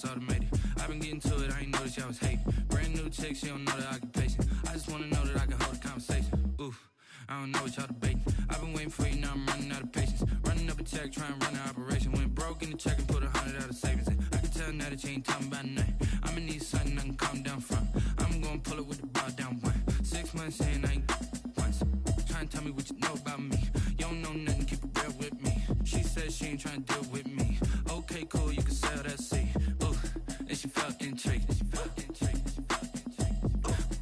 automated. I've been getting to it, I ain't noticed y'all was hating. Brand new chick, she don't know the occupation. I just wanna know that I can hold a conversation. Oof, I don't know what y'all debating. I've been waiting for you, now I'm running out of patience. Running up a check, trying to run an operation. Went broke in the check and put 100 out of savings in. I can tell now that you ain't talking about nothing. I'ma need something I can calm down from. I'm gonna pull it with the bar down one. 6 months in, I ain't once. Trying to tell me what you know about me. You don't know nothing, keep it real with me. She said she ain't trying to deal with me. Okay, cool, you can sell that seed. Ooh, and she felt intrigued.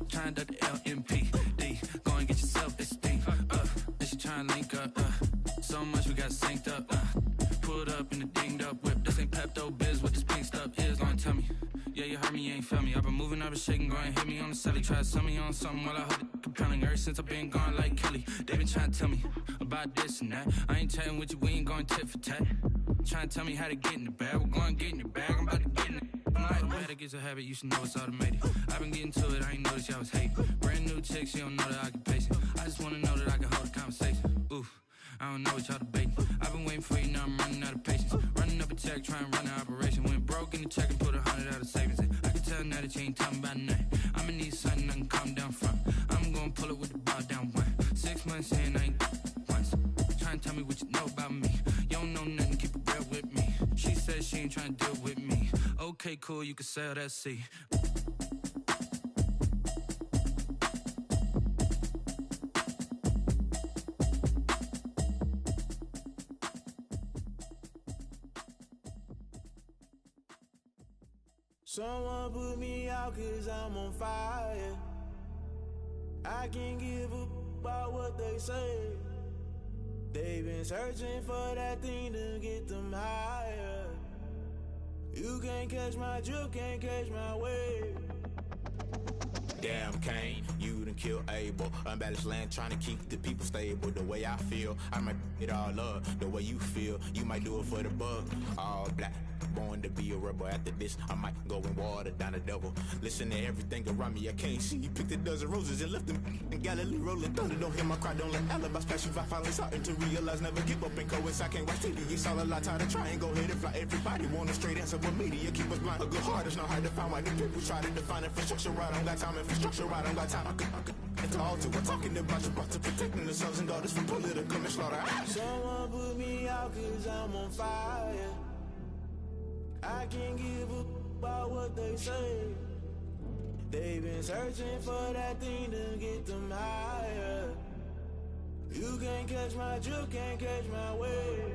Trying to duck the LMPD. Go and get your self-esteem. And she trying to link up. So much we got synced up. Pulled up in the dinged up whip. This ain't Pepto-Biz, what this pink stuff is. Gonna tell me. Yeah, you heard me, you ain't felt me. I've been moving, I've been shaking, go and hit me on the celly. Try to sell me on something while I hold it compelling. Ever since I've been gone like Kelly, they been trying to tell me about this and that. I ain't chatting with you, we ain't going tit for tat. Trying to tell me how to get in the bag, we're going to get in the bag, I'm about to get in it. I'm like, the way that gets a habit, you should know it's automated. I've been getting to it, I ain't noticed y'all was hating. Brand new chick, she don't know the occupation. I just wanna know that I can hold a conversation. Oof, I don't know what y'all debating. I've been waiting for you, now I'm running out of patience. Running up a check, trying to run an operation. Went broke in the check and put 100 out of savings in. I can tell now that you ain't talking about nothing. I'ma need something I can calm down from. I'm gonna pull it with the bar down one. 6 months in, I ain't once. Trying to tell me what you know about me. You don't know nothing, keep it real with me. She said she ain't trying to deal with me. Okay, cool, you can sell that seed. Someone put me out 'cause I'm on fire. I can't give up about what they say. They've been searching for that thing to get them higher. You can't catch my drift, can't catch my wave. Damn Kane, you done killed Abel. Unbalanced land trying to keep the people stable. The way I feel, I might it all up. The way you feel, you might do it for the bug. All black, born to be a rebel. After this, I might go and water down the devil. Listen to everything around me, I can't see. You picked a dozen roses and left them in Galilee rolling thunder. Don't hear my cry, don't let alibis pass you. I finally starting to realize, never give up and coincide. Can't watch TV, it's all a lot. Tired of trying, go ahead and fly. Everybody want a straight answer, but media keep us blind. A good heart is not hard to find. Why the people try to define infrastructure right? I don't got time, infrastructure right, I don't got time. I could it's all to. We're talking about you, about to protecting the sons and daughters from political and slaughter. Someone put me out 'cause I'm on fire. I can't give up about what they say. They've been searching for that thing to get them higher. You can't catch my drift, can't catch my wave.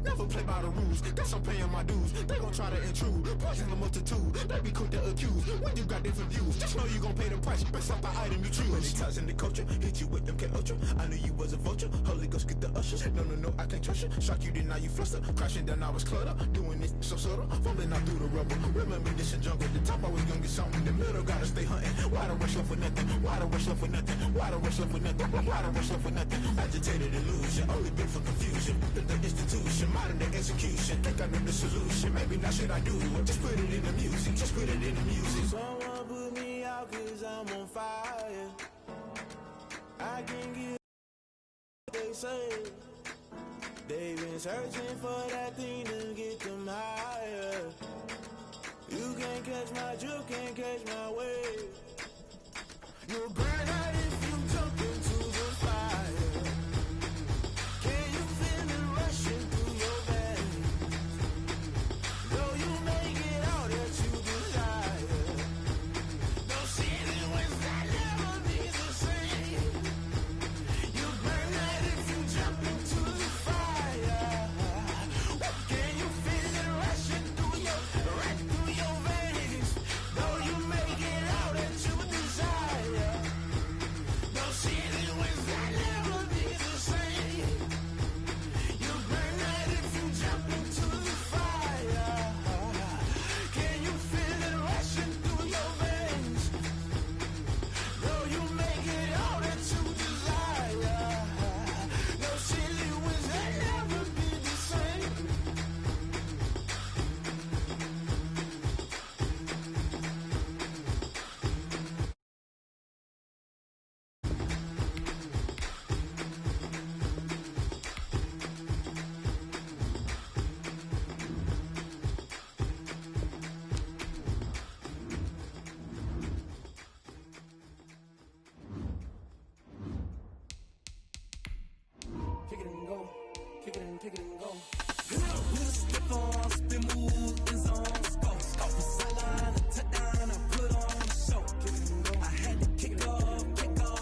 Never play by the rules, guess I'm paying my dues. They gon' try to intrude, poison the multitude. They be quick to accuse, when you got different views. Just know you gon' pay the price, based off the item you choose. Many times in the culture, hit you with them K Ultra. I knew you was a vulture, Holy Ghost get the ushers. No, I can't trust you. Shock you, then now you fluster. Crashing down, I was cluttered. Doing this so subtle, falling out through the rubble. Remember this in jungle, the top I was gonna get something. The middle gotta stay hunting. Why the rush left for nothing? Why the rush left for nothing? Why the rush left for nothing? Why the rush left for nothing? Agitated illusion, only been for confusion. The institution, modern day execution. Think I know the solution. Maybe not should I do it? Just put it in the music. Just put it in the music. Someone put me out 'cause I'm on fire. I can't give what they say. They've been searching for that thing to get them higher. You can't catch my drift, can't catch my wave. You'll burn out if you jump into the fire. Can you feel it rushing through your veins? Though you may get all that you desire, no sin was that never be the same. You burn out if you jump into the fire. Can you feel it rushing through your veins? Though you may get all that you desire. kick it and go. With a stiff on, spin move, in zone, scope. The sideline, a touchdown, I put on the show. I had to kick off and go.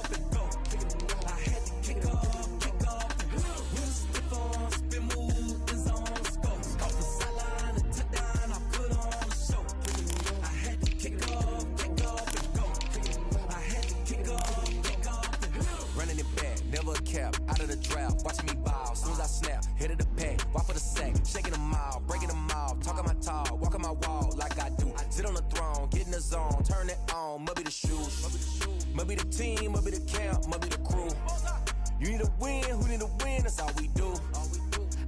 I had to kick off and go. With a stiff on, spin move, in zone, scope. The sideline, a touchdown, I put on the show. I had to kick off and go. I had to kick off and go. Running it back, never a cap, out of the drought, watching me ball. Soon as I snap, hit of the pack, walk for the sack, shaking them out, breaking them off, talking my talk, walking my wall like I do. Sit on the throne, get in the zone, turn it on, must be the shoes, must be the team, must be the camp, must be the crew. You need a win, who need a win, that's all we do.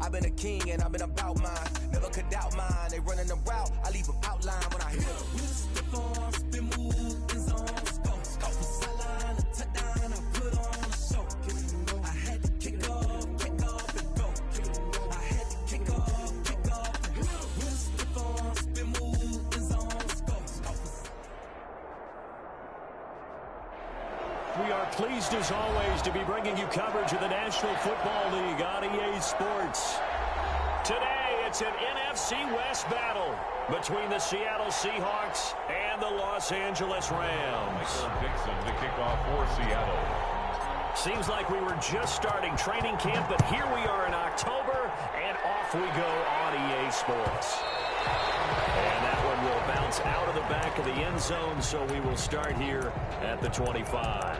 I've been a king and I've been about mine, never could doubt mine. They running the route, I leave them outline when I hit them. With a stiff on, spin move, in zone, scope. The sideline, a touchdown, I put on the show. I had to kick off and go. I had to kick off and go. With a stiff on, spin move, in zone, scope. We are pleased as always to be bringing you coverage of the National Football League on EA Sports. Today it's an NFC West battle between the Seattle Seahawks and the Los Angeles Rams. Michael Dixon to kick off for Seattle. Seems like we were just starting training camp, but here we are in October, and off we go on EA Sports. And that one will bounce out of the back of the end zone, so we will start here at the 25.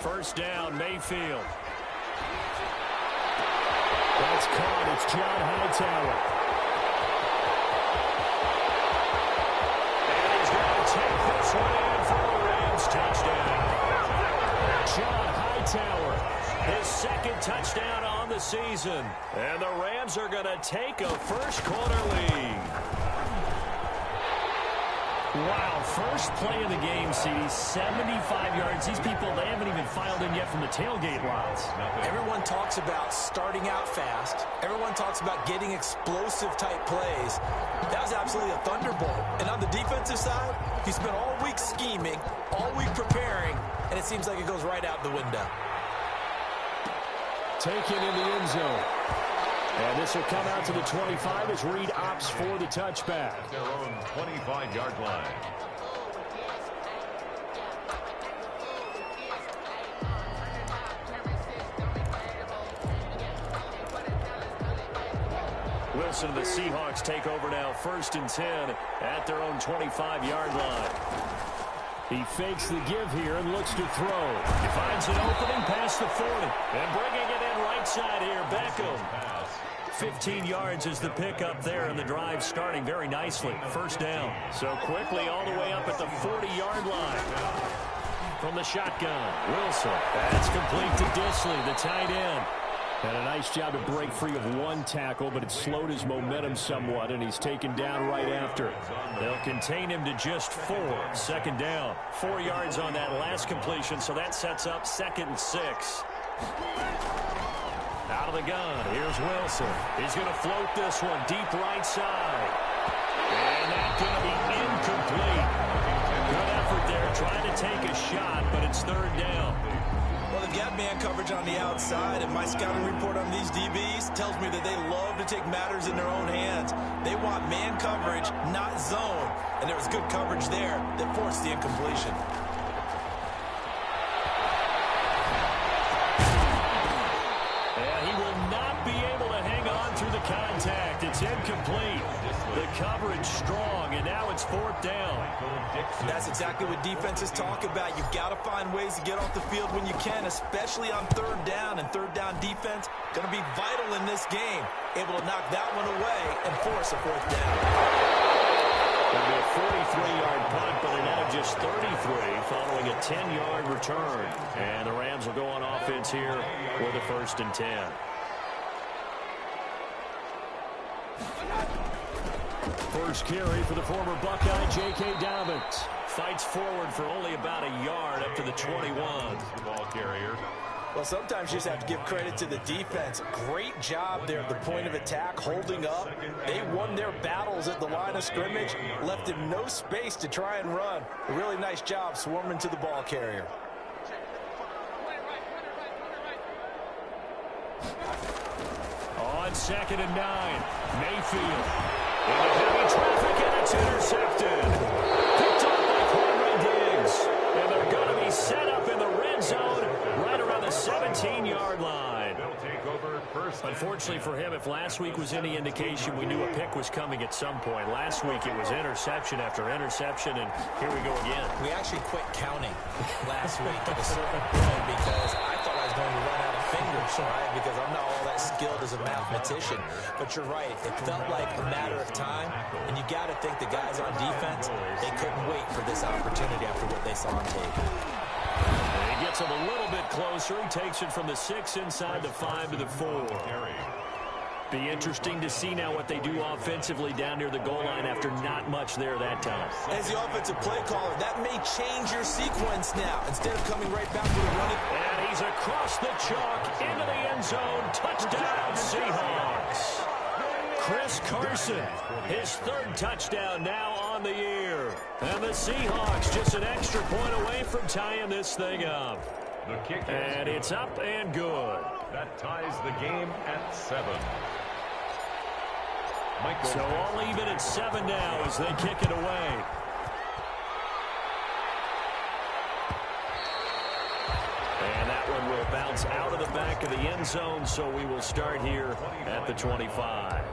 First down, Mayfield. That's caught. It's John Hightower. And he's going to take this one in for the Rams touchdown. John Hightower, his second touchdown on the season. And the Rams are going to take a first-quarter lead. Wow, first play of the game, CD, 75 yards. These people, they haven't even filed in yet from the tailgate lots. Everyone talks about starting out fast. Everyone talks about getting explosive-type plays. That was absolutely a thunderbolt. And on the defensive side, he spent all week scheming, all week preparing, and it seems like it goes right out the window. Taken in the end zone. And this will come out to the 25 as Reed opts for the touchback. At their own 25-yard line. Wilson and the Seahawks take over now, 1st and 10 at their own 25-yard line. He fakes the give here and looks to throw. He finds an opening past the 40. And bringing it in right side here, Beckham. 15 yards is the pickup there, and the drive starting very nicely. First down. So quickly all the way up at the 40-yard line. From the shotgun, Wilson. That's complete to Disley, the tight end. And a nice job to break free of one tackle, but it slowed his momentum somewhat, and he's taken down right after. They'll contain him to just 4. Second down. 4 yards on that last completion, so that sets up 2nd and 6. Out of the gun, here's Wilson. He's going to float this one deep right side. And that's going to be incomplete. Good effort there, trying to take a shot, but it's 3rd down. Well, they've got man coverage on the outside, and my scouting report on these DBs tells me that they love to take matters in their own hands. They want man coverage, not zone. And there was good coverage there that forced the incompletion. Contact. It's incomplete. The coverage strong, and now it's 4th down. That's exactly what defenses talk about. You've got to find ways to get off the field when you can, especially on 3rd down. And 3rd down defense going to be vital in this game. Able to knock that one away and force a 4th down. It'll be a 43-yard punt, but a net of just 33 following a 10-yard return. And the Rams will go on offense here with a 1st and 10. First carry for the former Buckeye, J.K. Dobbins. Fights forward for only about a yard up to the 21. Ball carrier. Well, sometimes you just have to give credit to the defense. Great job there at the point of attack, holding up. They won their battles at the line of scrimmage, left him no space to try and run. A really nice job swarming to the ball carrier. On 2nd and 9, Mayfield. Into heavy traffic, and it's intercepted. Picked off by Quandre Diggs. And they're going to be set up in the red zone right around the 17-yard line. Unfortunately for him, if last week was any indication, we knew a pick was coming at some point. Last week it was interception after interception, and here we go again. We actually quit counting last week at a certain point because I thought I was going to run out of fingers, right? Because I'm not all that skilled as a mathematician. But you're right. It felt like a matter of time, and you got to think the guys on defense, they couldn't wait for this opportunity after what they saw on tape. And he gets him a little bit closer. He takes it from the 6 inside the 5 to the 4. Be interesting to see now what they do offensively down near the goal line after not much there that time. As the offensive play caller, that may change your sequence now. Instead of coming right back with a running. And he's across the chalk into the end zone. Touchdown, Seahawks. Chris Carson, his 3rd touchdown now on the year. And the Seahawks just an extra point away from tying this thing up. The kick and it's up and good. That ties the game at 7. So all even at 7 now as they kick it away. And that one will bounce out of the back of the end zone, so we will start here at the 25.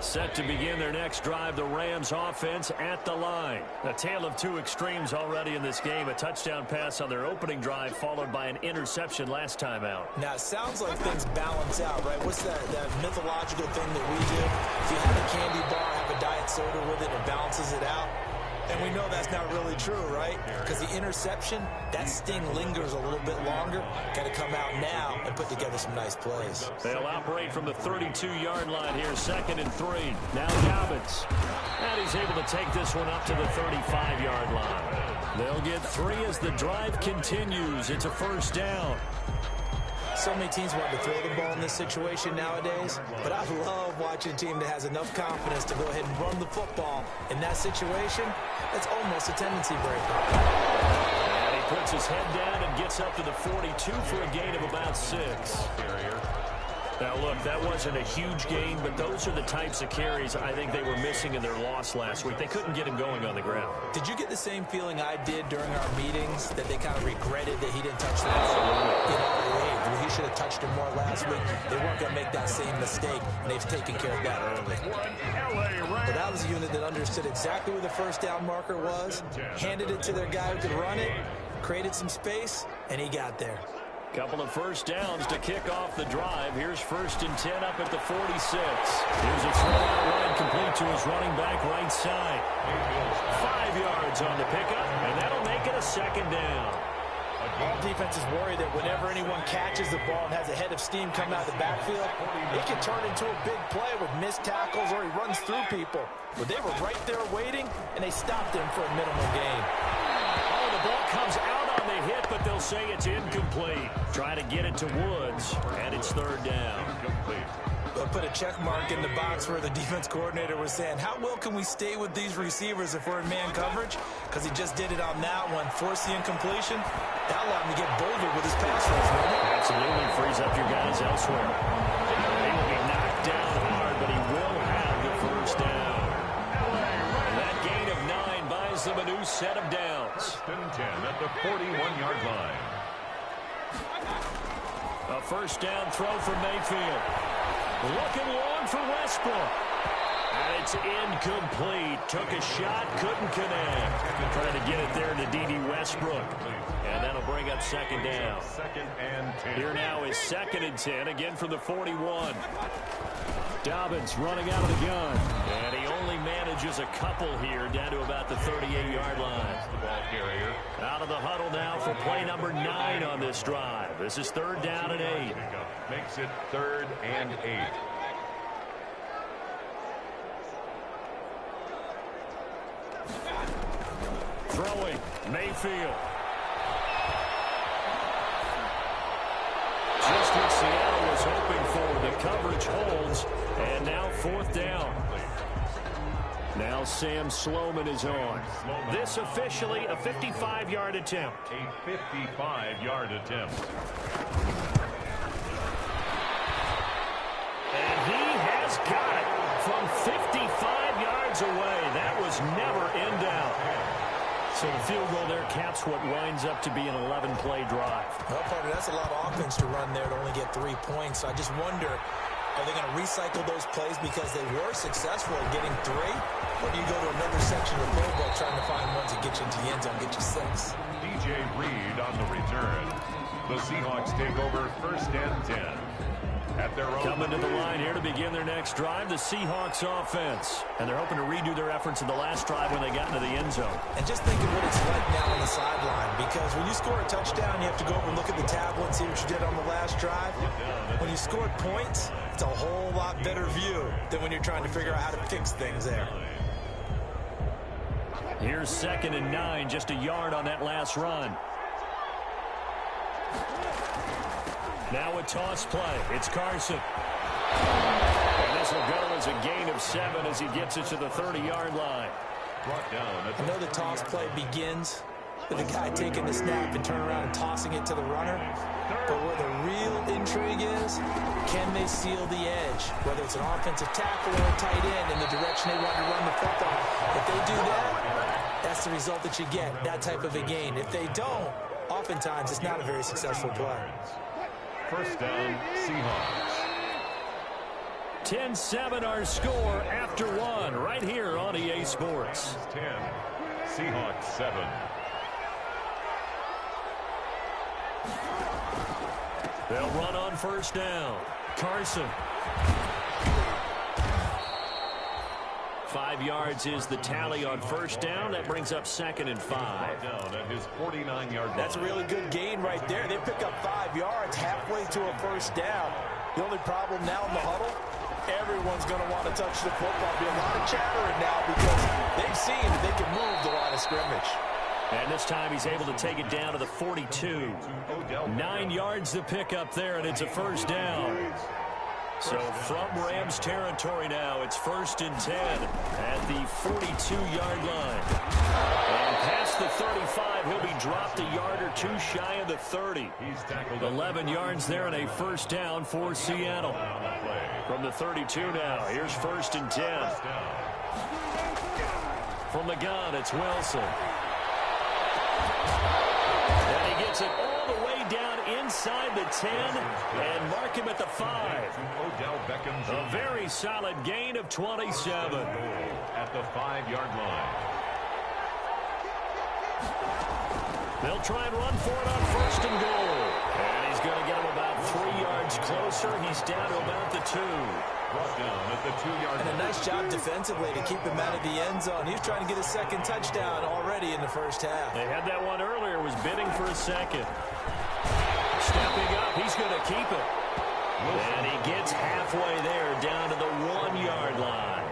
Set to begin their next drive, the Rams offense at the line. A tale of two extremes already in this game. A touchdown pass on their opening drive followed by an interception last time out. Now, it sounds like things balance out, right? What's that mythological thing that we do? If you have a candy bar, have a diet soda with it, it balances it out. And we know that's not really true, right? Because the interception, that sting lingers a little bit longer. Got to come out now and put together some nice plays. They'll operate from the 32-yard line here, 2nd and 3. Now Dobbins. And he's able to take this one up to the 35-yard line. They'll get 3 as the drive continues. It's a 1st down. So many teams want to throw the ball in this situation nowadays, but I love watching a team that has enough confidence to go ahead and run the football. In that situation, it's almost a tendency breaker. And he puts his head down and gets up to the 42 for a gain of about 6. Now, look, that wasn't a huge gain, but those are the types of carries I think they were missing in their loss last week. They couldn't get him going on the ground. Did you get the same feeling I did during our meetings, that they kind of regretted that he didn't touch the ball? You know, he should have touched him more last week. They weren't going to make that same mistake, and they've taken care of that early. But that was a unit that understood exactly where the 1st down marker was, handed it to their guy who could run it, created some space, and he got there. Couple of 1st downs to kick off the drive. Here's 1st and 10 up at the 46. Here's a throw out wide complete to his running back right side. 5 yards on the pickup, and that'll make it a 2nd down. All defenses worry that whenever anyone catches the ball and has a head of steam come out of the backfield, it can turn into a big play with missed tackles or he runs through people. But they were right there waiting, and they stopped him for a minimal gain. Oh, the ball comes out on the hit, but they'll say it's incomplete. Try to get it to Woods, and it's 3rd down. They'll put a check mark in the box where the defense coordinator was saying, how well can we stay with these receivers if we're in man coverage? Because he just did it on that one, forced the incompletion. That allowed him to get bolder with his pass rush, right? Absolutely frees up your guys elsewhere. He will be knocked down hard, but he will have the 1st down. And that gain of 9 buys them a new set of downs. 1st and 10 at the 41-yard line. A 1st down throw from Mayfield. Looking long for Westbrook. And And it's incomplete. Took a shot, couldn't connect. Trying to get it there to D.D. Westbrook. And that'll bring up second down. Second and 10. Here now is 2nd and 10, again from the 41. Dobbins running out of the gun. And he only manages a couple here down to about the 38-yard line. The ball carrier. Out of the huddle now for play number 9 on this drive. This is 3rd down and 8. Makes it 3rd and 8. Throwing, Mayfield. Just what Seattle was hoping for. The coverage holds, and now 4th down. Now Sam Sloman is on. This officially a 55-yard attempt. A 55-yard attempt. And he has got it from 55 yards away. That was never in doubt. So the field goal there caps what winds up to be an 11-play drive. Well, partner, that's a lot of offense to run there to only get 3 points. So I just wonder, are they going to recycle those plays because they were successful at getting 3? Or do you go to another section of the playbook trying to find ones that get you into the end zone, get you 6? DJ Reed on the return. The Seahawks take over 1st and 10. At their own. Coming to the line here to begin their next drive, the Seahawks offense. And they're hoping to redo their efforts in the last drive when they got into the end zone. And just think of what it's like now on the sideline, because when you score a touchdown, you have to go over and look at the tablet and see what you did on the last drive. When you scored points, it's a whole lot better view than when you're trying to figure out how to fix things there. Here's 2nd and 9, just a yard on that last run. Now a toss play. It's Carson. And this will go as a gain of 7 as he gets it to the 30-yard line. Brought down. I know the toss play begins with the guy taking the snap and turning around and tossing it to the runner. But where the real intrigue is, can they seal the edge? Whether it's an offensive tackle or a tight end in the direction they want to run the football. If they do that, that's the result that you get, that type of a gain. If they don't, oftentimes it's not a very successful play. 1st down, Seahawks. 10-7 our score after 1 right here on EA Sports. 10, Seahawks 7. They'll run on 1st down. Carson. 5 yards is the tally on 1st down. That brings up 2nd and 5. Down at his 49-yard line. That's a really good gain right there. They pick up 5 yards halfway to a 1st down. The only problem now in the huddle, everyone's going to want to touch the football. Be a lot of chattering now because they've seen that they can move the line of scrimmage. And this time he's able to take it down to the 42. 9 yards to pick up there, and it's a 1st down. So from Rams territory now, it's 1st and 10 at the 42-yard line. And past the 35, he'll be dropped a yard or 2 shy of the 30. 11 yards there and a 1st down for Seattle. From the 32 now, here's 1st and 10. From the gun, it's Wilson. And he gets it all the way down inside the 10 and mark him at the 5. A very solid gain of 27. At the 5-yard line. They'll try and run for it on 1st and goal. And he's going to get him about 3 yards closer. He's down to about the 2. Brought down at the 2-yard line. And a nice job defensively to keep him out of the end zone. He was trying to get his 2nd touchdown already in the 1st half. They had that one earlier, was bidding for a 2nd. Stepping up, he's going to keep it. And he gets halfway there down to the 1-yard line.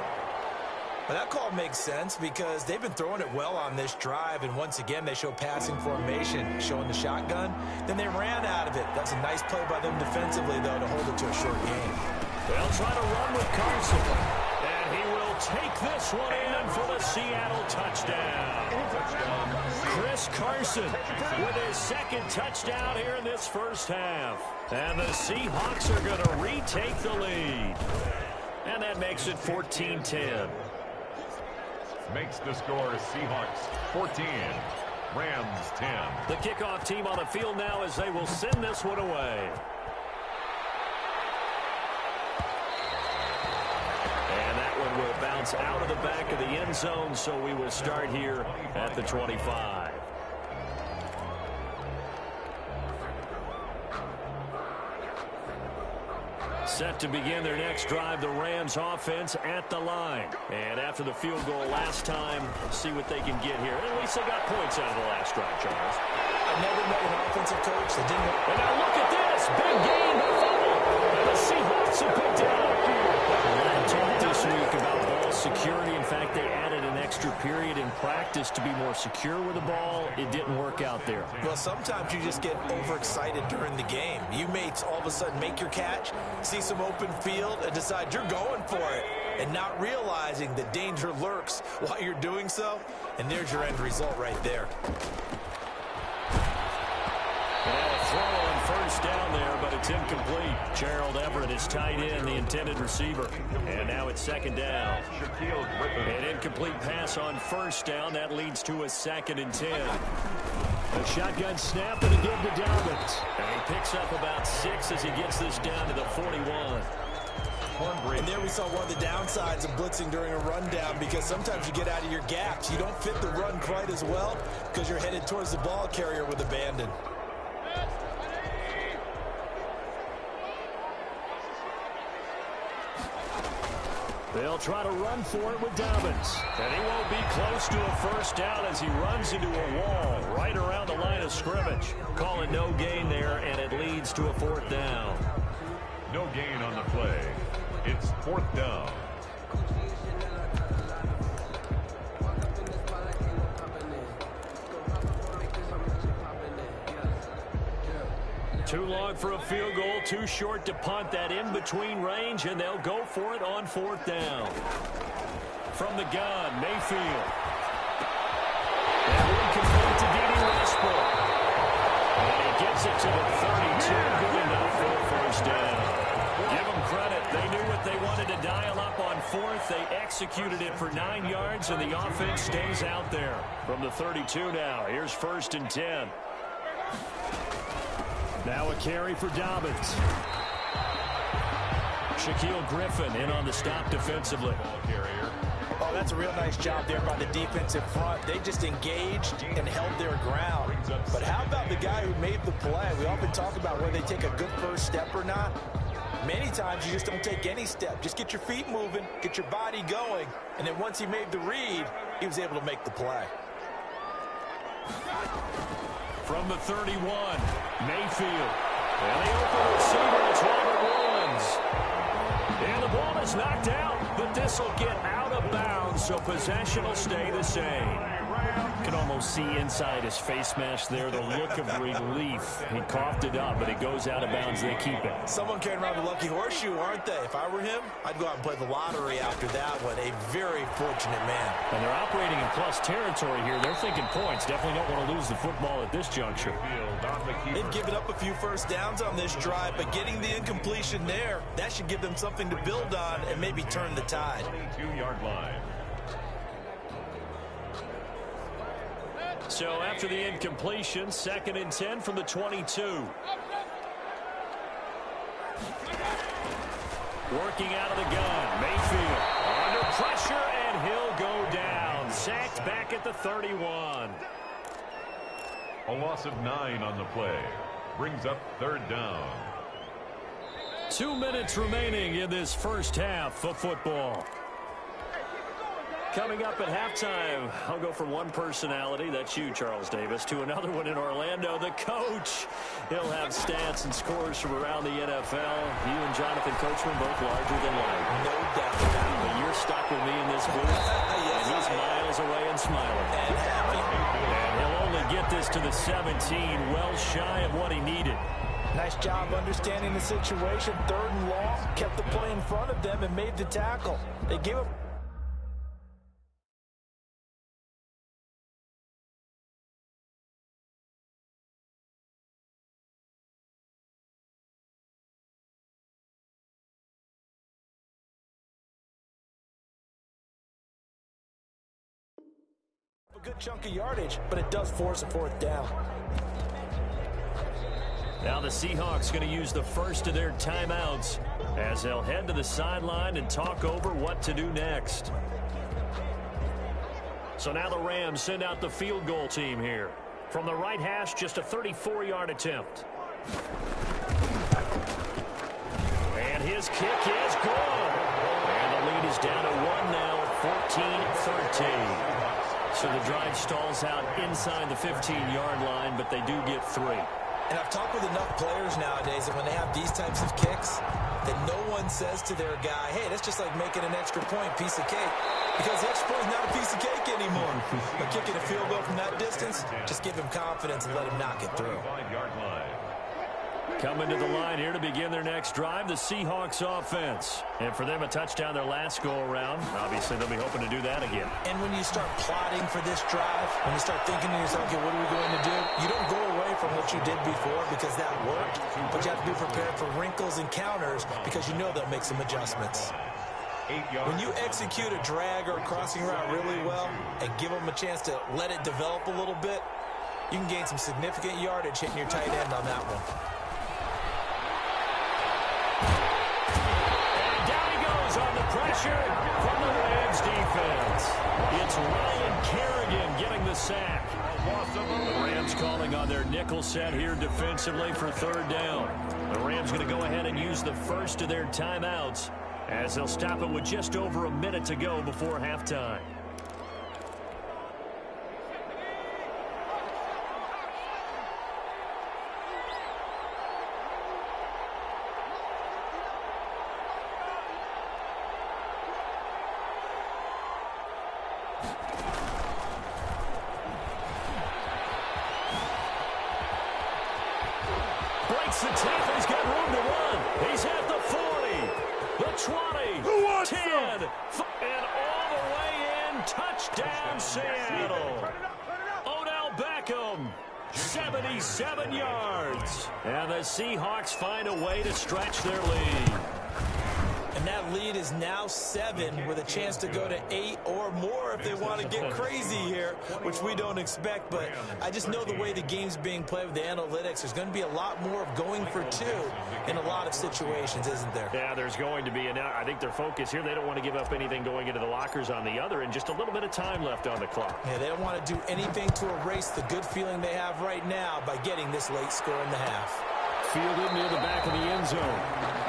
But that call makes sense because they've been throwing it well on this drive, and once again they show passing formation, showing the shotgun. Then they ran out of it. That's a nice play by them defensively, though, to hold it to a short game. They'll try to run with Carson. And he will take this one in for the Seattle touchdown. Chris Carson with his 2nd touchdown here in this 1st half. And the Seahawks are going to retake the lead. And that makes it 14-10. Makes the score Seahawks 14, Rams 10. The kickoff team on the field now as they will send this one away. And that one will bounce offense out of the back of the end zone, so we will start here at the 25. Set to begin their next drive, the Rams offense at the line. And after the field goal last time, see what they can get here. At least they got points out of the last drive, Charles. I never met an offensive coach that didn't. And now look at this. Big gain, but fumble. And the Seahawks have picked it up. Lad talked this week about ball security. In fact, they added an extra period in practice to be more secure with the ball. It didn't work out there. Well, sometimes you just get overexcited during the game. You may all of a sudden make your catch, see some open field, and decide you're going for it, and not realizing the danger lurks while you're doing so. And there's your end result right there. And a throw on first down there, but it's incomplete. Gerald Everett is tight end, the intended receiver. And now it's second down. An incomplete pass on first down. That leads to a 2nd and 10. A shotgun snap and a give to Dobbins. And he picks up about 6 as he gets this down to the 41. And there we saw one of the downsides of blitzing during a rundown, because sometimes you get out of your gaps. You don't fit the run quite as well because you're headed towards the ball carrier with abandon. They'll try to run for it with Dobbins. And he won't be close to a first down as he runs into a wall right around the line of scrimmage. Calling no gain there, and it leads to a 4th down. No gain on the play. It's 4th down. Too long for a field goal, too short to punt. That in-between range, and they'll go for it on 4th down. From the gun, Mayfield. And incomplete to Dede Westbrook. And he gets it to the 32. Good enough for a first down. Give them credit. They knew what they wanted to dial up on 4th. They executed it for 9 yards, and the offense stays out there. From the 32 now, here's 1st and 10. Now a carry for Dobbins. Shaquille Griffin in on the stop defensively. Oh, that's a real nice job there by the defensive front. They just engaged and held their ground. But how about the guy who made the play? We often talk about whether they take a good first step or not. Many times you just don't take any step. Just get your feet moving, get your body going, and then once he made the read, he was able to make the play. From the 31, Mayfield. And the open receiver, it's Robert Williams. And the ball is knocked out, but this will get out of bounds, so possession will stay the same. You can almost see inside his face mask there the look of relief. He coughed it up, but it goes out of bounds. They keep it. Someone carrying around the lucky horseshoe, aren't they? If I were him, I'd go out and play the lottery after that one. A very fortunate man. And they're operating in plus territory here. They're thinking points. Definitely don't want to lose the football at this juncture. They've given up a few first downs on this drive, but getting the incompletion there, that should give them something to build on and maybe turn the tide. 22-yard line. So after the incompletion, 2nd and 10 from the 22. Working out of the gun, Mayfield under pressure, and he'll go down. Sacked back at the 31. A loss of 9 on the play. Brings up 3rd down. 2 minutes remaining in this first half of football. Coming up at halftime, I'll go from one personality, that's you, Charles Davis, to another one in Orlando, the coach. He'll have stats and scores from around the NFL. You and Jonathan Coachman both larger than life. No doubt about it. But you're stuck with me in this booth, Yes, and he's miles away and smiling. And happy. And he'll only get this to the 17, well shy of what he needed. Nice job understanding the situation. 3rd and long, kept the play in front of them and made the tackle. They gave up. A good chunk of yardage, but it does force a 4th down. Now the Seahawks going to use the first of their timeouts as they'll head to the sideline and talk over what to do next. So now the Rams send out the field goal team here. From the right hash, just a 34-yard attempt. And his kick is good. And the lead is down to 1 now at 14-13. So the drive stalls out inside the 15-yard line, but they do get 3. And I've talked with enough players nowadays that when they have these types of kicks, that no one says to their guy, hey, that's just like making an extra point, piece of cake. Because the extra point is not a piece of cake anymore. But kicking a field goal from that distance, just give him confidence and let him knock it through. Coming to the line here to begin their next drive, the Seahawks offense. And for them, a touchdown their last go-around. Obviously, they'll be hoping to do that again. And when you start plotting for this drive, when you start thinking to yourself, okay, what are we going to do? You don't go away from what you did before because that worked. But you have to be prepared for wrinkles and counters because you know they'll make some adjustments. When you execute a drag or a crossing route really well and give them a chance to let it develop a little bit, you can gain some significant yardage hitting your tight end on that one. On the pressure from the Rams defense. It's Ryan Kerrigan getting the sack. The Rams calling on their nickel set here defensively for 3rd down. The Rams going to go ahead and use the first of their timeouts as they'll stop it with just over a minute to go before halftime. Breaks the tackle. He's got room to run. He's at the 40, the 20, 10, and all the way in. Touchdown, Seattle. Odell Beckham, 77 yards. And the Seahawks find a way to stretch their lead. And that lead is now 7 with a chance to go to 8 or more if they want to get crazy here, which we don't expect. But I just know the way the game's being played with the analytics, there's going to be a lot more of going for 2 in a lot of situations, isn't there? Yeah, there's going to be. And now I think their focus here, they don't want to give up anything going into the lockers on the other, and just a little bit of time left on the clock. Yeah, they don't want to do anything to erase the good feeling they have right now by getting this late score in the half. Fielded near the back of the end zone.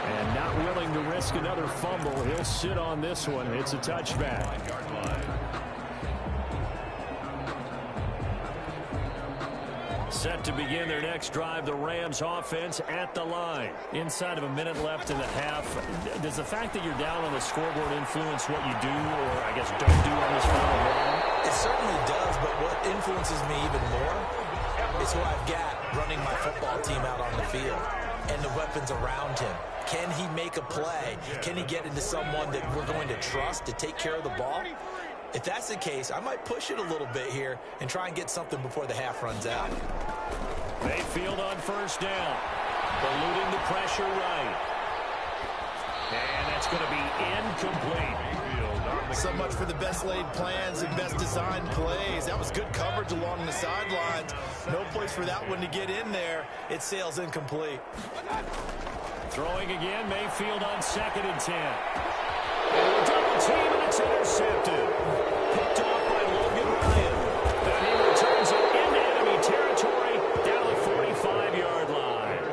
And not willing to risk another fumble. He'll sit on this one. It's a touchback. Set to begin their next drive, the Rams offense at the line. Inside of a minute left in the half. Does the fact that you're down on the scoreboard influence what you do, or I guess don't do on this final drive? It certainly does, but what influences me even more is who I've got running my football team out on the field and the weapons around him. Can he make a play? Can he get into someone that we're going to trust to take care of the ball? If that's the case, I might push it a little bit here and try and get something before the half runs out. Mayfield on 1st down. Eluding the pressure right. And that's going to be incomplete. So much for the best laid plans and best designed plays. That was good coverage along the sidelines. No place for that one to get in there. It sails incomplete. Throwing again, Mayfield on 2nd and 10. And a double team, and it's intercepted. Picked off by Logan Ryan. And he returns it into enemy territory down the 45-yard line.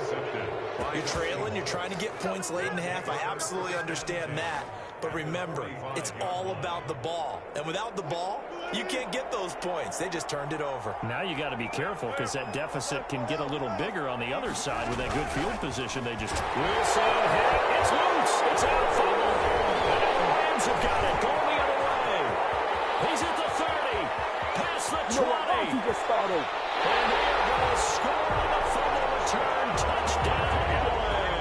You're trailing, you're trying to get points late in the half. I absolutely understand that. But remember, it's all about the ball. And without the ball, you can't get those points. They just turned it over. Now you got to be careful because that deficit can get a little bigger on the other side with that good field position they just... Wilson hit. It's loose. It's out. Fumble. And now the Rams have got it. Going the other way. He's at the 30. Past the 20. And they're going to score on the fumble return. Touchdown, LA.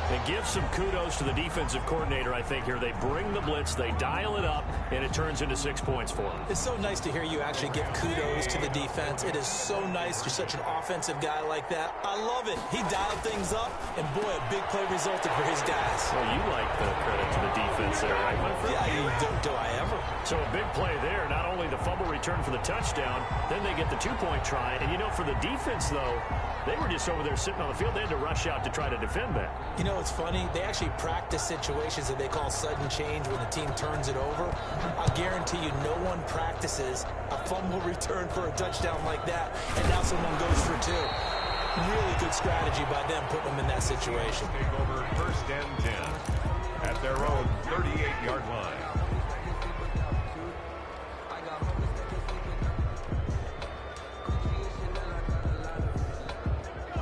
It gives some kudos to the defensive coordinator, I think, here. They bring the blitz, they dial it up, and it turns into 6 points for them. It's so nice to hear you actually give kudos to the defense. It is so nice. You're such an offensive guy like that. I love it. He dialed things up, and boy, a big play resulted for his guys. Well, you like the credit to the defense there, right, my friend? Yeah, do I ever? So a big play there. Not only the fumble return for the touchdown, then they get the two-point try. And, you know, for the defense, though, they were just over there sitting on the field. They had to rush out to try to defend that. You know, it's funny. They actually practice situations that they call sudden change when the team turns it over. I guarantee you no one practices a fumble return for a touchdown like that, and now someone goes for two. Really good strategy by them putting them in that situation. Take over 1st and 10 at their own 38-yard line.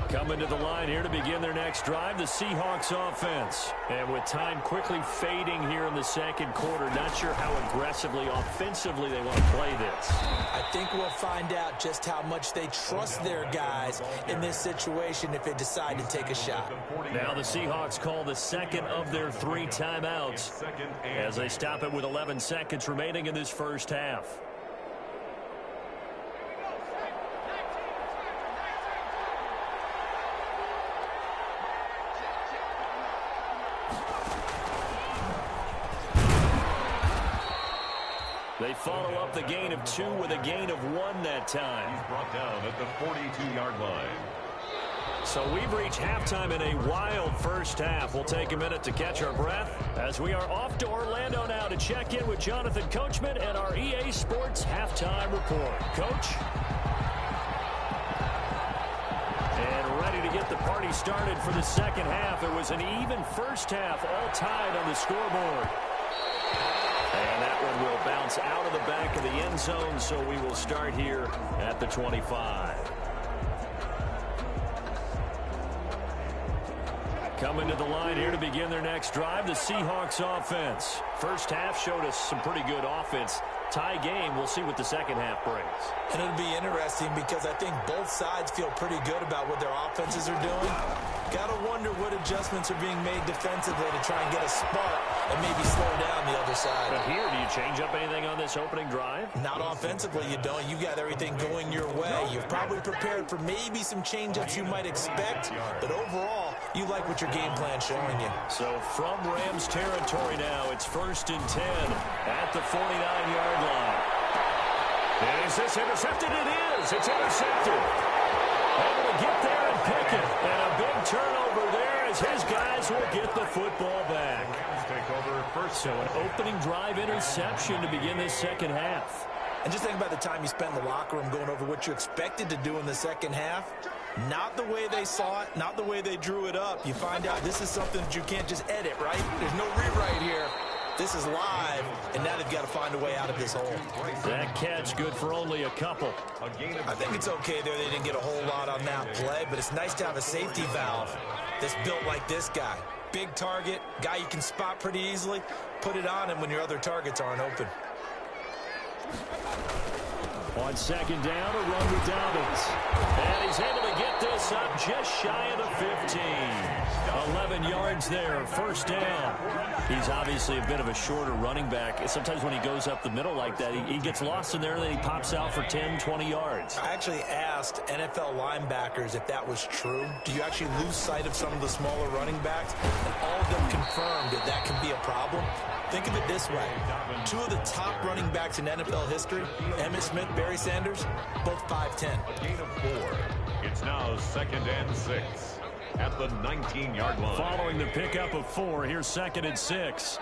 Coming to the line here to begin their next drive, the Seahawks offense. And with time quickly fading here in the second quarter, not sure how aggressively, offensively they want to play this. I think we'll find out just how much they trust their guys in this situation if they decide to take a shot. Now the Seahawks call the second of their 3 timeouts as they stop it with 11 seconds remaining in this first half. They follow up the gain of 2 with a gain of 1 that time. He's brought down at the 42-yard line. So we've reached halftime in a wild first half. We'll take a minute to catch our breath as we are off to Orlando now to check in with Jonathan Coachman and our EA Sports halftime report. Coach? And ready to get the party started for the second half. It was an even first half, all tied on the scoreboard. And that one will bounce out of the back of the end zone, so we will start here at the 25. Coming to the line here to begin their next drive, the Seahawks offense. First half showed us some pretty good offense. Tie game, we'll see what the second half brings. And it'll be interesting because I think both sides feel pretty good about what their offenses are doing. Got to wonder what adjustments are being made defensively to try and get a spark and maybe slow down the other side. But here, do you change up anything on this opening drive? Not offensively, you don't. You got everything going your way. You've probably prepared for maybe some change-ups you might expect, but overall, you like what your game plan's showing you. So from Rams territory now, it's 1st and 10 at the 49-yard line. And is this intercepted? It is. It's intercepted. Able to get there and pick it. And a big turnover there as his guys will get the football back. Take over 1st. So an opening drive interception to begin this second half. And just think about the time you spent in the locker room going over what you expected to do in the second half. Not the way they saw it, not the way they drew it up. You find out this is something that you can't just edit, right? There's no rewrite here. This is live, and now they've got to find a way out of this hole. That catch good for only a couple. I think it's okay there. They didn't get a whole lot on that play, but it's nice to have a safety valve that's built like this guy. Big target, guy you can spot pretty easily. Put it on him when your other targets aren't open. On second down, a run with Dobbins. And he's able to get this up just shy of the 15. 11 yards there, 1st down. He's obviously a bit of a shorter running back. Sometimes when he goes up the middle like that, he gets lost in there, and then he pops out for 10, 20 yards. I actually asked NFL linebackers if that was true. Do you actually lose sight of some of the smaller running backs? And all of them confirmed that that can be a problem. Think of it this way. 2 of the top running backs in NFL history, Emmitt Smith, Barry Sanders, both 5'10". A gain of 4. It's now 2nd and 6 at the 19-yard line. Following the pickup of 4, here's 2nd and 6.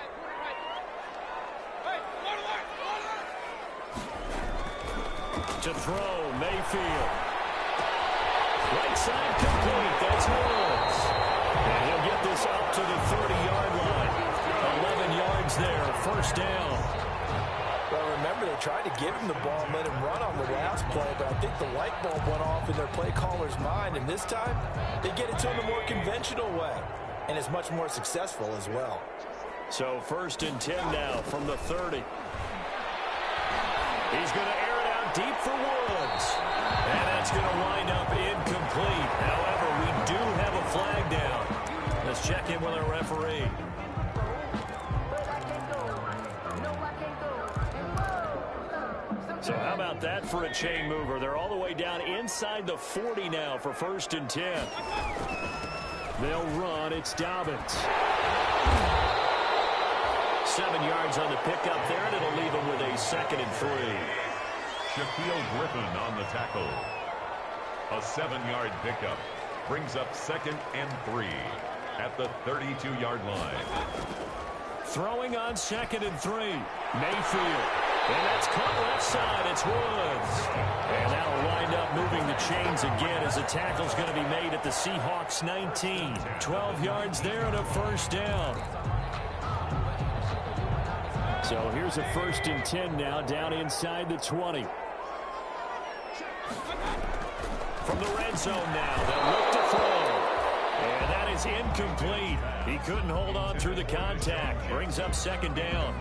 To throw, Mayfield. Right side complete. That's Woods. And he'll get this up to the 30-yard line. 11 yards there, 1st down. Well, remember, they tried to give him the ball and let him run on the last play, but I think the light bulb went off in their play caller's mind, and this time, they get it to him a more conventional way, and it's much more successful as well. So 1st and 10 now from the 30. He's going to air it out deep for Woods. And that's going to wind up incomplete. However, we do have a flag down. Let's check in with our referee. So how about that for a chain mover? They're all the way down inside the 40 now for 1st and 10. They'll run. It's Dobbins. 7 yards on the pickup there, and it'll leave them with a 2nd and 3. Shaquille Griffin on the tackle. A 7-yard pickup brings up 2nd and 3 at the 32-yard line. Throwing on 2nd and 3. Mayfield. And that's caught left side. It's Woods. And that'll wind up moving the chains again as the tackle's going to be made at the Seahawks 19. 12 yards there and a 1st down. So here's a 1st and 10 now down inside the 20. From the red zone now, they'll look to throw. And that is incomplete. He couldn't hold on through the contact. Brings up 2nd down.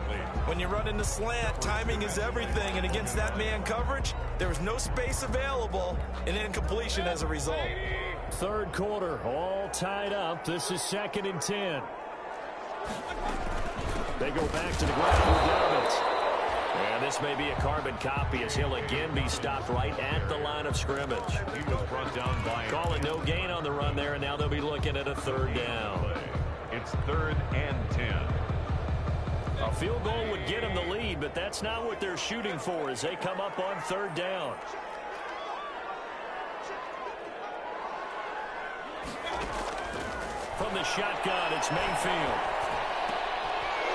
When you run in the slant, timing is everything. And against that man coverage, there was no space available. An incompletion as a result. 3rd quarter, all tied up. This is 2nd and 10. They go back to the ground with Dobbins. And this may be a carbon copy as he'll again be stopped right at the line of scrimmage. He was brought down by... Calling no gain on the run there, and now they'll be looking at a 3rd down. It's 3rd and 10. A field goal would get them the lead, but that's not what they're shooting for as they come up on 3rd down. From the shotgun, it's Mayfield.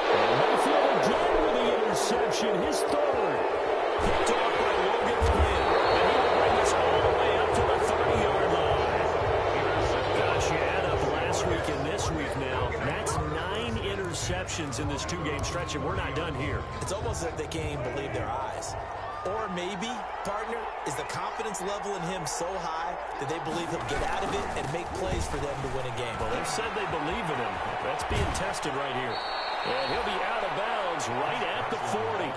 Mayfield again with the interception, his 3rd. Picked off by Logan Quinn, and he'll bring us all the way up to the 30-yard line. Gosh, you add up last week and this week now. That's 9 interceptions in this 2-game stretch, and we're not done here. It's almost like they can't even believe their eyes. Or maybe, partner, is the confidence level in him so high that they believe he'll get out of it and make plays for them to win a game. Well, they've said they believe in him. That's being tested right here. And he'll be out of bounds right at the 40.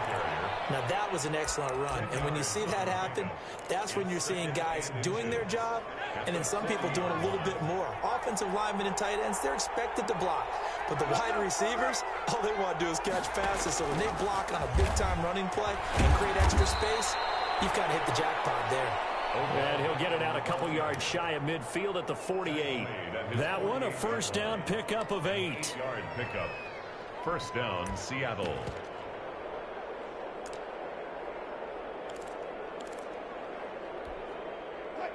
Now, that was an excellent run. And when you see that happen, that's when you're seeing guys doing their job and then some people doing a little bit more. Offensive linemen and tight ends, they're expected to block. But the wide receivers, all they want to do is catch passes. So when they block on a big-time running play and create extra space, you've got to hit the jackpot there. And he'll get it out a couple yards shy of midfield at the 48. That one, a 1st down pickup of 8. 8-yard pickup. 1st down, Seattle.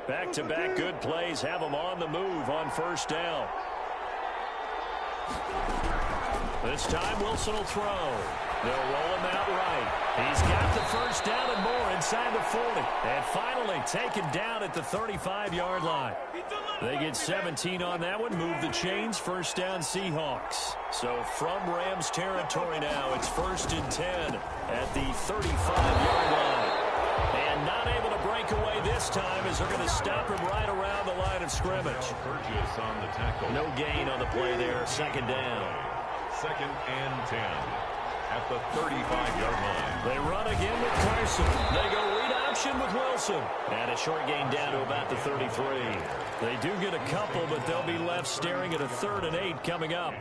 Back-to-back good plays have them on the move on 1st down. This time Wilson will throw. They'll roll him out right. He's got the 1st down and more inside the 40. And finally taken down at the 35-yard line. They get 17 on that one. Move the chains. 1st down Seahawks. So from Rams territory now, it's 1st and 10 at the 35-yard line. And not able to break away this time as they're going to stop him right around the line of scrimmage. Burgess on the tackle. No gain on the play there. 2nd down. 2nd and 10 at the 35-yard line. They run again with Carson. They go read option with Wilson. And a short gain down to about the 33. They do get a couple, but they'll be left staring at a 3rd and 8 coming up.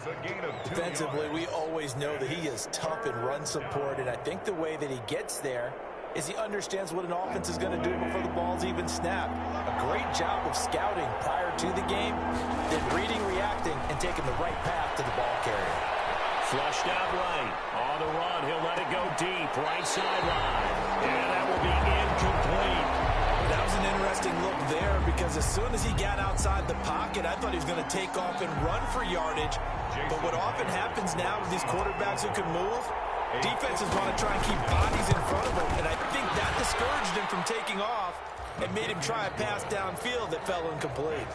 Defensively, we always know that he is tough in run support, and I think the way that he gets there is he understands what an offense is going to do before the ball's even snapped. A great job of scouting prior to the game, then reading, reacting, and taking the right path to the ball carrier. Flushed out right. On the run, he'll let it go deep. Right sideline. And that will be incomplete. That was an interesting look there because as soon as he got outside the pocket, I thought he was going to take off and run for yardage. But what often happens now with these quarterbacks who can move, defenses want to try and keep bodies in front of them, and I think that discouraged him from taking off and made him try a pass downfield that fell incomplete.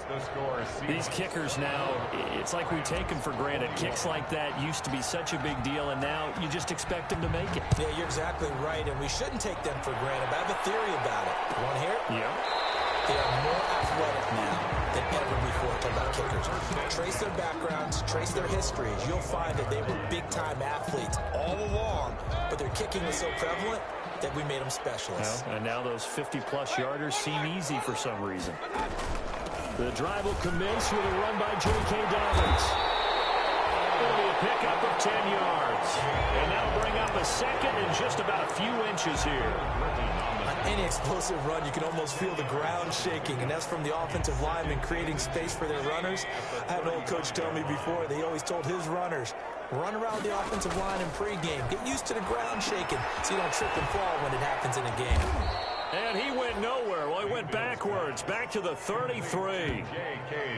These kickers now, it's like we take them for granted. Kicks like that used to be such a big deal, and now you just expect them to make it. Yeah, you're exactly right, and we shouldn't take them for granted. But I have a theory about it. You want to hear it? Yeah. They are more athletic now than ever before. Talk about kickers. Trace their backgrounds, trace their histories. You'll find that they were big-time athletes all along, but their kicking was so prevalent that we made them specialists. Well, and now those 50-plus yarders seem easy for some reason. The drive will commence with a run by J.K. Dobbins. It'll be a pickup of 10 yards. And that'll bring up a second and just about a few inches here. On any explosive run, you can almost feel the ground shaking, and that's from the offensive linemen creating space for their runners. I had an old coach tell me before, they always told his runners, run around the offensive line in pregame. Get used to the ground shaking so you don't trip and fall when it happens in a game. And he went nowhere. Well, he went backwards, back to the 33.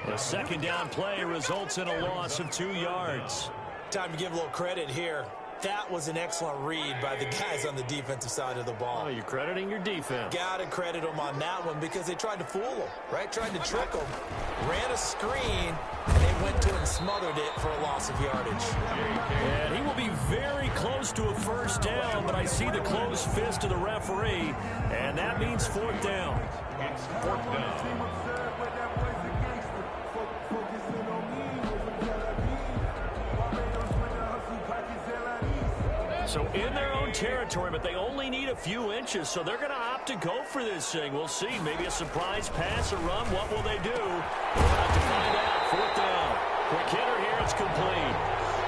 A second down play results in a loss of 2 yards. Time to give a little credit here. That was an excellent read by the guys on the defensive side of the ball. Oh, you're crediting your defense. Got to credit them on that one because they tried to fool them, right? Tried to trick them. Ran a screen, and they went to it and smothered it for a loss of yardage. And he will be very close to a first down, but I see the closed fist of the referee, and that means fourth down. It's fourth down. So in their own territory, but they only need a few inches, so they're going to opt to go for this thing. We'll see. Maybe a surprise pass or run. What will they do? We're about to find out. Fourth down. Quick hitter here. It's complete.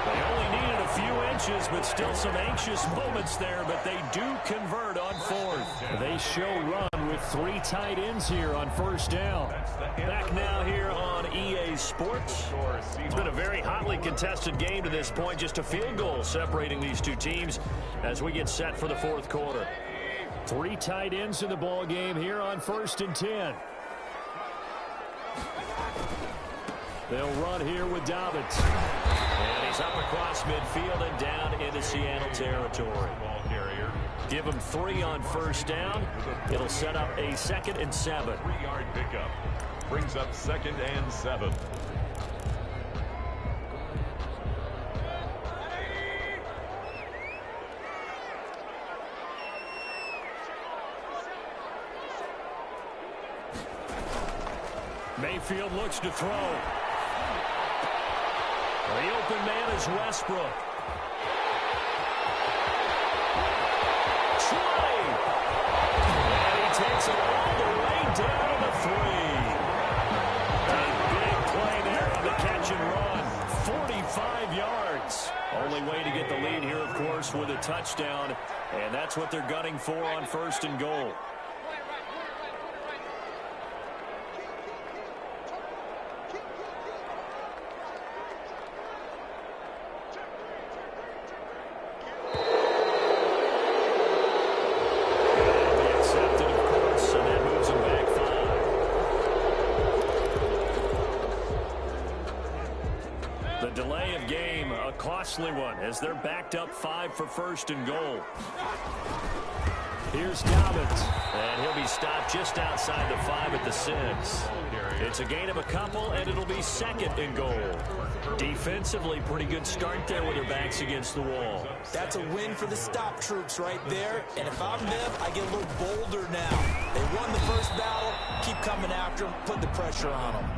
They only needed a few inches, but still some anxious moments there, but they do convert on fourth. They show run with 3 tight ends here on first down. Back now here on EA Sports. It's been a very hotly contested game to this point. Just a field goal separating these two teams as we get set for the fourth quarter. 3 tight ends in the ball game here on 1st and 10. They'll run here with Dobbins. And he's up across midfield and down into Seattle territory. Ball carrier. Give him 3 on first down. It'll set up a 2nd and 7. 3-yard pickup. Brings up 2nd and 7. Mayfield looks to throw. The open man is Westbrook. 20. And he takes it all the way down to the 3. A big play there on the catch and run. 45 yards. Only way to get the lead here, of course, with a touchdown. And that's what they're gunning for on 1st and goal. Costly one as they're backed up 5 for 1st and goal. Here's Dobbins, and he'll be stopped just outside the 5 at the 6. It's a gain of a couple, and it'll be 2nd and goal. Defensively, pretty good start there with their backs against the wall. That's a win for the stop troops right there, and if I'm them, I get a little bolder now. They won the first battle, keep coming after them, put the pressure on them.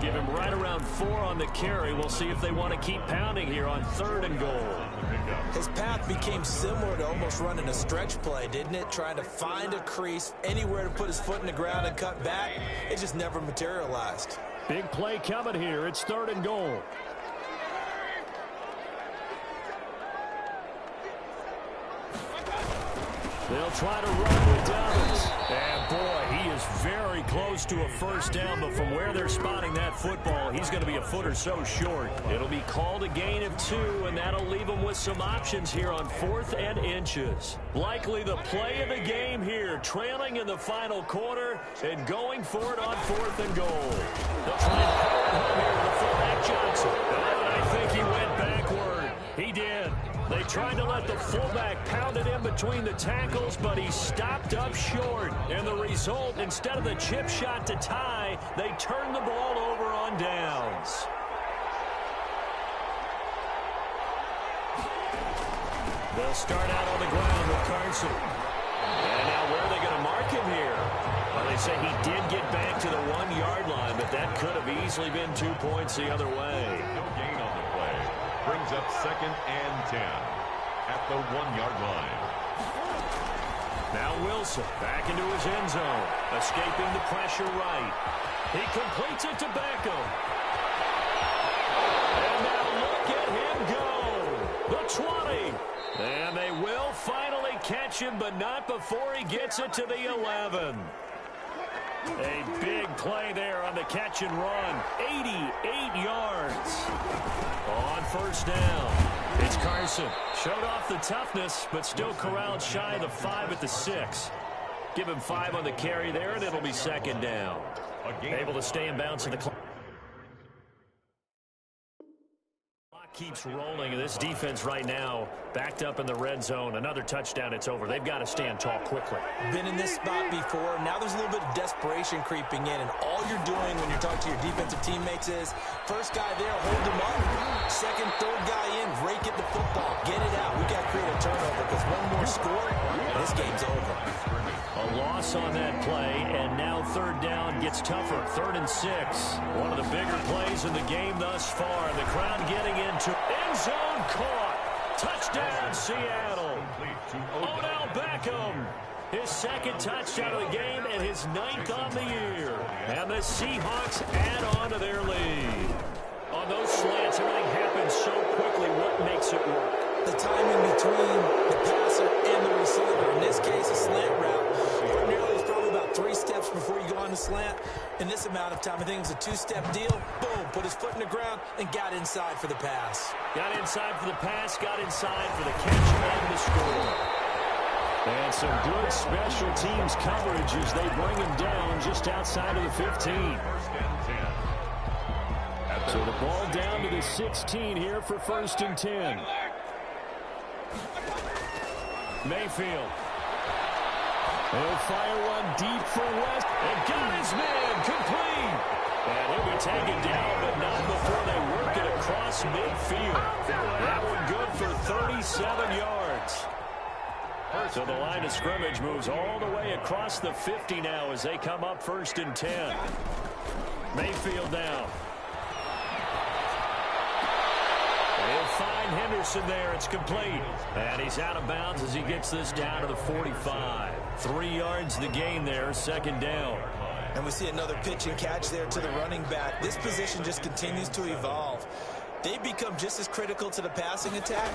Give him right around 4 on the carry. We'll see if they want to keep pounding here on 3rd and goal. His path became similar to almost running a stretch play, didn't it? Trying to find a crease, anywhere to put his foot in the ground and cut back. It just never materialized. Big play coming here. It's 3rd and goal. They'll try to run with Dobbins. And boy, he is very close to a first down, but from where they're spotting that football, he's going to be a foot or so short. It'll be called a gain of 2, and that'll leave them with some options here on 4th and inches. Likely the play of the game here, trailing in the final quarter and going for it on 4th and goal. They'll try and power it home here with the fullback Johnson. And I think he went backward. He did. They tried to let the fullback pound it in between the tackles, but he stopped up short. And the result, instead of the chip shot to tie, they turned the ball over on downs. They'll start out on the ground with Carson. And now where are they going to mark him here? Well, they say he did get back to the 1-yard line, but that could have easily been 2 points the other way. No gain on the play. Brings up 2nd and 10 at the 1-yard line. Now Wilson back into his end zone, escaping the pressure right. He completes it to Beckham. And now look at him 20. And they will finally catch him, but not before he gets it to the 11. A big play there on the catch and run. 88 yards on first down. It's Carson. Showed off the toughness, but still corralled shy of the 5 at the 6. Give him 5 on the carry there, and it'll be second down. Able to stay in bounds in the clock. Keeps rolling, and this defense right now backed up in the red zone. Another touchdown, it's over. They've got to stand tall quickly. Been in this spot before. Now there's a little bit of desperation creeping in, and all you're doing when you're talking to your defensive teammates is first guy there, hold him up. Second, third guy in, rake at the football. Get it out. We got to create a turnover because one more score, and this game's over. A loss on that play, and now third down gets tougher. 3rd and 6. One of the bigger plays in the game thus far. The crowd getting into end zone caught. Touchdown, Seattle. Odell Beckham. His 2nd touchdown of the game and his 9th on the year. And the Seahawks add on to their lead. On those slants, everything happens so quickly. What makes it work? The timing between the passer and the receiver. In this case, a slant route. Ordinarily, it's probably about 3 steps before you go on the slant. In this amount of time, I think it was a 2-step deal. Boom, put his foot in the ground and got inside for the pass. Got inside for the pass, got inside for the catch and the score. And some good special teams coverage as they bring him down just outside of the 15. So the ball down to the 16 here for 1st and 10. Mayfield. He'll fire one deep for West. And got his man complete. And he'll be taken down, but not before they work it across midfield. That one good for 37 yards. So the line of scrimmage moves all the way across the 50 now as they come up 1st and 10. Mayfield down. He'll find Henderson there. It's complete. And he's out of bounds as he gets this down to the 45. 3 yards the gain there, 2nd down. And we see another pitch and catch there to the running back. This position just continues to evolve. They become just as critical to the passing attack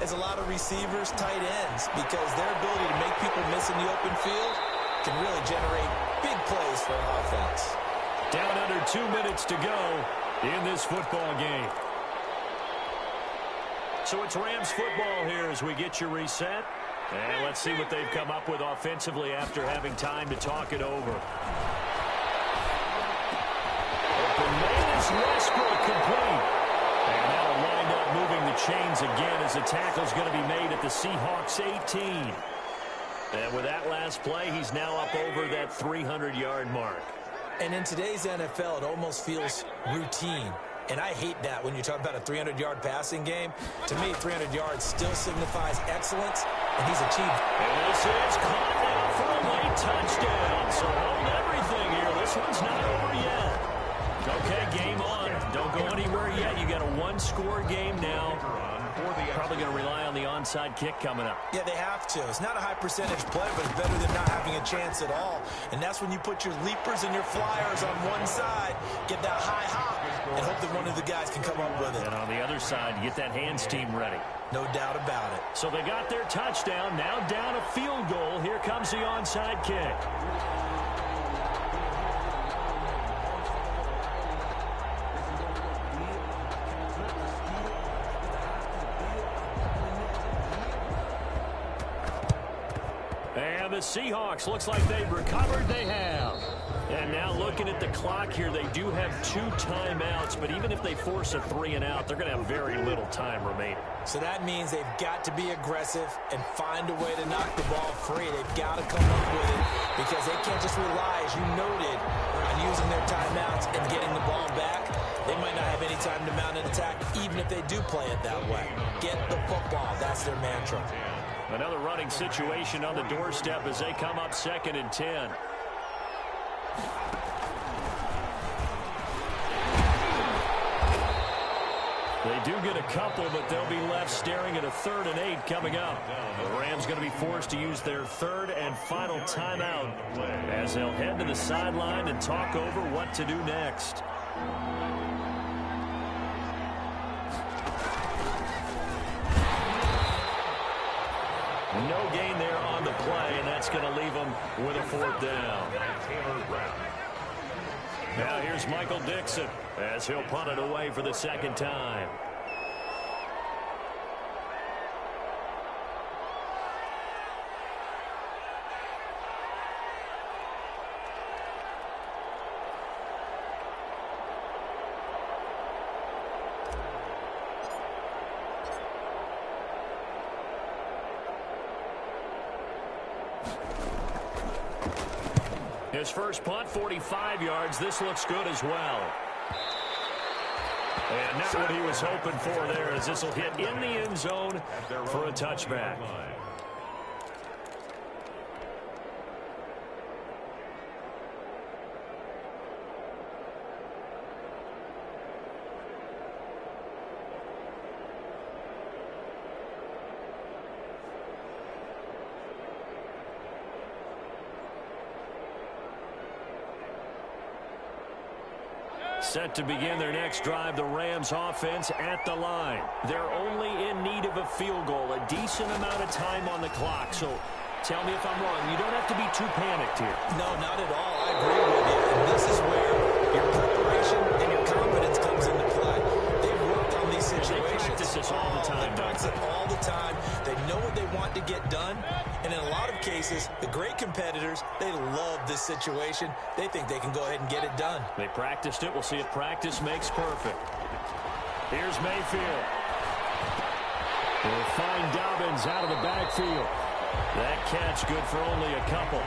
as a lot of receivers, tight ends, because their ability to make people miss in the open field can really generate big plays for an offense. Down under 2 minutes to go in this football game. So it's Rams football here as we get you reset. And let's see what they've come up with offensively after having time to talk it over. Open man is Westbrook complete. And that'll wind up moving the chains again as the tackle's going to be made at the Seahawks 18. And with that last play, he's now up over that 300-yard mark. And in today's NFL, it almost feels routine. And I hate that when you talk about a 300-yard passing game. To me, 300 yards still signifies excellence, and he's achieved. And this is caught now for a late touchdown. So hold everything here. This one's not over yet. Okay, game on. Don't go anywhere yet. You got a 1-score game now. Probably going to rely on the onside kick coming up. Yeah, they have to. It's not a high percentage play, but it's better than not having a chance at all. And that's when you put your leapers and your flyers on one side, get that high hop, and hope that one of the guys can come up with it. And on the other side, get that hands team ready. No doubt about it. So they got their touchdown. Now down a field goal. Here comes the onside kick. And the Seahawks, looks like they've recovered. They have. And now looking at the clock here, they do have 2 timeouts, but even if they force a 3-and-out, they're going to have very little time remaining. So that means they've got to be aggressive and find a way to knock the ball free. They've got to come up with it because they can't just rely, as you noted, on using their timeouts and getting the ball back. They might not have any time to mount an attack, even if they do play it that way. Get the football. That's their mantra. Another running situation on the doorstep as they come up 2nd and 10. They do get a couple, but they'll be left staring at a 3rd and 8 coming up. The Rams going to be forced to use their 3rd and final timeout as they'll head to the sideline and talk over what to do next. No gain there on the play, and that's going to leave them with a fourth down. Now here's Michael Dixon as he'll punt it away for the second time. His first punt, 45 yards. This looks good as well. And not what he was hoping for there, as this will hit in the end zone for a touchback. Set to begin their next drive, the Rams offense at the line. They're only in need of a field goal, a decent amount of time on the clock. So tell me if I'm wrong. You don't have to be too panicked here. No, not at all. I agree with you. And this is where your preparation and your confidence comes into play. They've worked on these situations. They practice this all the time. They practice it all the time. They know what they want to get done. And in a lot of cases, the great competitors, they love this situation. They think they can go ahead and get it done. They practiced it. We'll see if practice makes perfect. Here's Mayfield. We'll find Dobbins out of the backfield. That catch good for only a couple.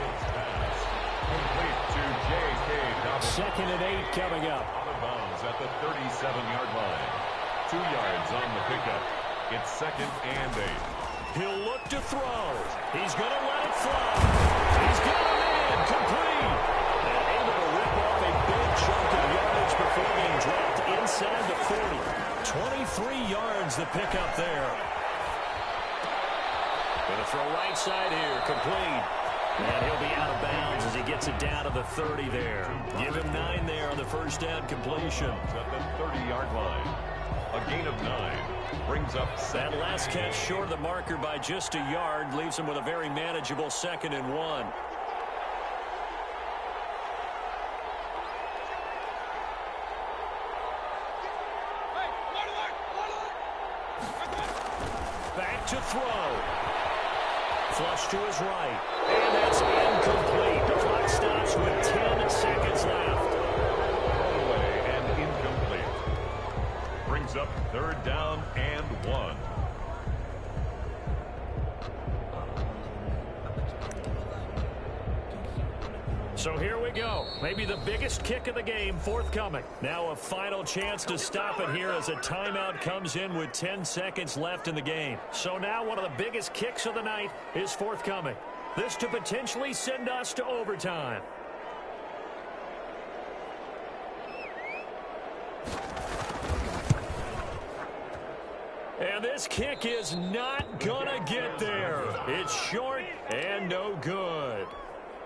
Complete to J.K. Dobbins. 2nd and 8 coming up. Out of bounds at the 37-yard line. 2 yards on the pickup. It's 2nd and 8. He'll look to throw. He's going to let it fly. He's got a man complete. And able to rip off a big chunk of yardage before being dropped inside the 40. 23 yards the pickup there. Going to throw right side here, complete. And he'll be out of bounds as he gets it down to the 30 there. Give him 9 there on the first down completion. At the 30-yard line. A gain of 9. Brings up that last catch short of the marker by just a yard. Leaves him with a very manageable 2nd and 1. Back to throw. Flush to his right. And that's incomplete. The clock stops with 10 seconds left. away and incomplete. Brings up 3rd down and 1. So here we go. Maybe the biggest kick of the game forthcoming. Now a final chance to stop it here as a timeout comes in with 10 seconds left in the game. So now one of the biggest kicks of the night is forthcoming. This to potentially send us to overtime. And this kick is not gonna get there. It's short and no good.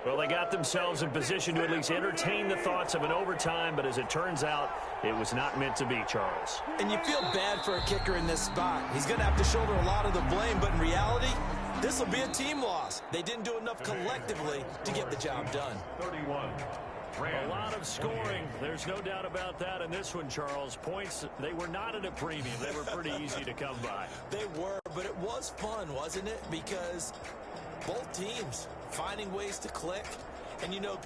Well, they got themselves in position to at least entertain the thoughts of an overtime, but as it turns out, it was not meant to be, Charles. And you feel bad for a kicker in this spot. He's going to have to shoulder a lot of the blame, but in reality, this will be a team loss. They didn't do enough collectively to get the job done. 31. A lot of scoring. There's no doubt about that in this one, Charles. Points, they were not at a premium. They were pretty easy to come by. They were, but it was fun, wasn't it? Because both teams finding ways to click. And, you know,